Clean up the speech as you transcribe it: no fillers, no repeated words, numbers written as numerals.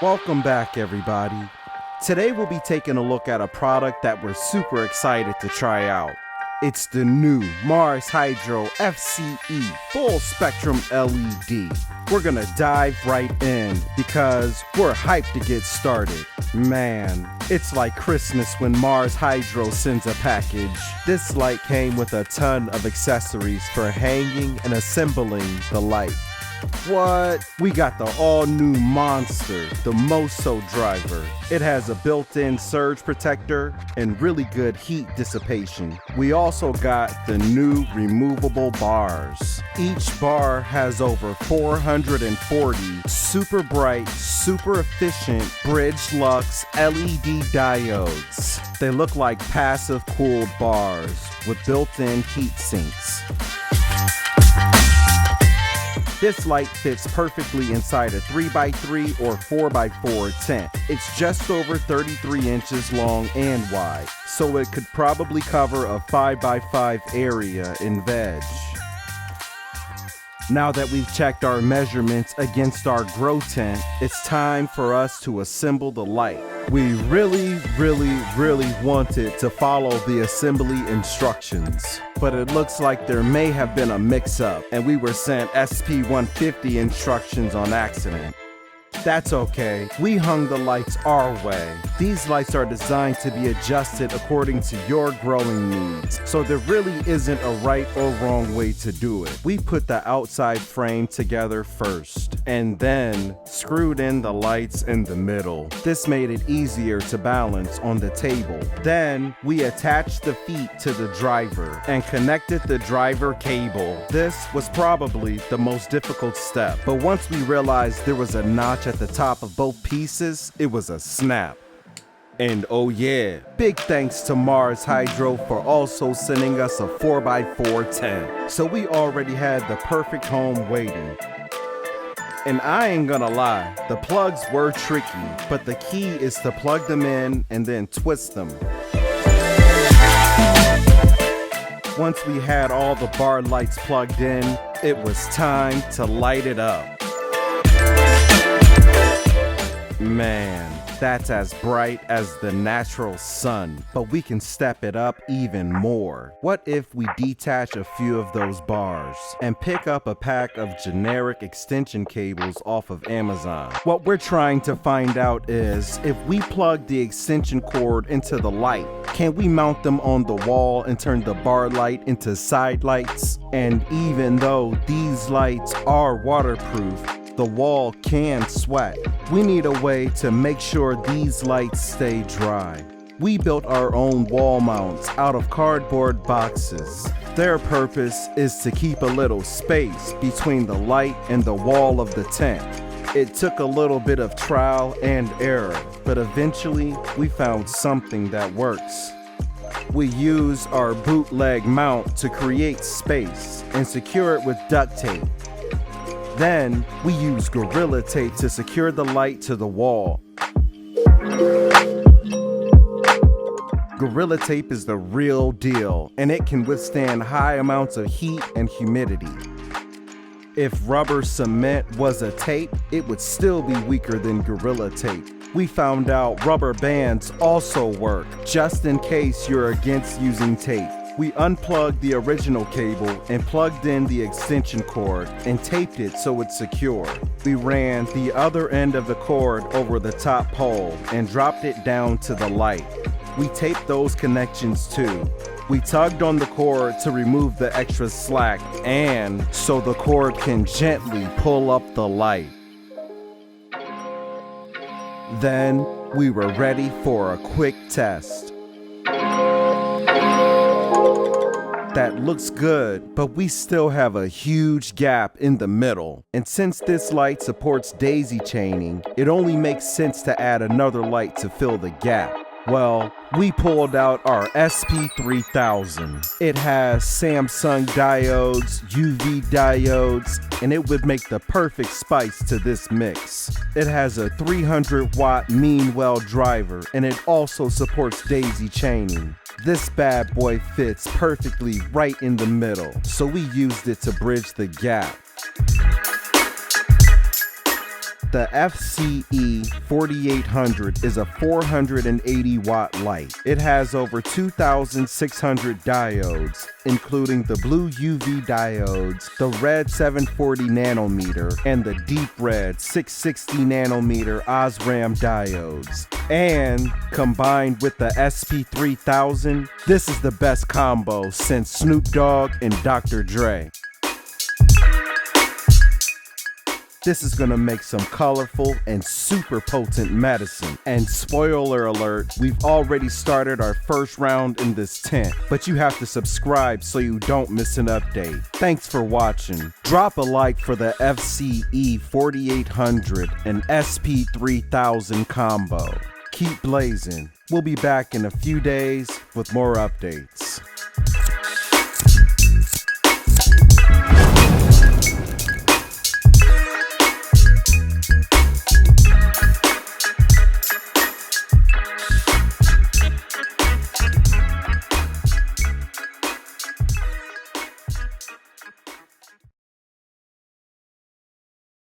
Welcome back, everybody. Today we'll be taking a look at a product that we're super excited to try out. It's the new Mars Hydro FCE Full Spectrum LED. We're gonna dive right in because we're hyped to get started. Man, it's like Christmas when Mars Hydro sends a package. This light came with a ton of accessories for hanging and assembling the light. What? We got the all-new monster, the Moso driver. It has a built-in surge protector and really good heat dissipation. We also got the new removable bars. Each bar has over 440 super bright, super efficient Bridge Lux LED diodes. They look like passive cooled bars with built-in heat sinks. This light fits perfectly inside a 3x3 or 4x4 tent. It's just over 33 inches long and wide, so it could probably cover a 5x5 area in veg. Now that we've checked our measurements against our grow tent, it's time for us to assemble the light. We really wanted to follow the assembly instructions, but it looks like there may have been a mix-up and we were sent SP150 instructions on accident. That's okay, we hung the lights our way. These lights are designed to be adjusted according to your growing needs, so there really isn't a right or wrong way to do it. We put the outside frame together first, and then screwed in the lights in the middle. This made it easier to balance on the table. Then we attached the feet to the driver and connected the driver cable. This was probably the most difficult step, but once we realized there was a notch at the top of both pieces, it was a snap. And oh yeah, big thanks to Mars Hydro for also sending us a 4x4 tent. So we already had the perfect home waiting. And I ain't gonna lie, the plugs were tricky, but the key is to plug them in and then twist them. Once we had all the bar lights plugged in, it was time to light it up. Man, that's as bright as the natural sun, but we can step it up even more. What if we detach a few of those bars and pick up a pack of generic extension cables off of Amazon? What we're trying to find out is, if we plug the extension cord into the light, can we mount them on the wall and turn the bar light into side lights? And even though these lights are waterproof, the wall can sweat. We need a way to make sure these lights stay dry. We built our own wall mounts out of cardboard boxes. Their purpose is to keep a little space between the light and the wall of the tent. It took a little bit of trial and error, but eventually we found something that works. We use our bootleg mount to create space and secure it with duct tape. Then, we use Gorilla Tape to secure the light to the wall. Gorilla Tape is the real deal, and it can withstand high amounts of heat and humidity. If rubber cement was a tape, it would still be weaker than Gorilla Tape. We found out rubber bands also work, just in case you're against using tape. We unplugged the original cable and plugged in the extension cord and taped it so it's secure. We ran the other end of the cord over the top pole and dropped it down to the light. We taped those connections too. We tugged on the cord to remove the extra slack and so the cord can gently pull up the light. Then we were ready for a quick test. That looks good, but we still have a huge gap in the middle. And since this light supports daisy chaining, it only makes sense to add another light to fill the gap. Well, we pulled out our SP3000. It has Samsung diodes, UV diodes, and it would make the perfect spice to this mix. It has a 300-watt mean well driver, and it also supports daisy chaining. This bad boy fits perfectly right in the middle, so we used it to bridge the gap. The FCE 4800 is a 480 watt light. It has over 2,600 diodes, including the blue UV diodes, the red 740 nanometer, and the deep red 660 nanometer Osram diodes. And combined with the SP3000, this is the best combo since Snoop Dogg and Dr. Dre. This is gonna make some colorful and super potent medicine. And spoiler alert, we've already started our first round in this tent, but you have to subscribe so you don't miss an update. Thanks for watching. Drop a like for the FCE 4800 and SP3000 combo. Keep blazing. We'll be back in a few days with more updates.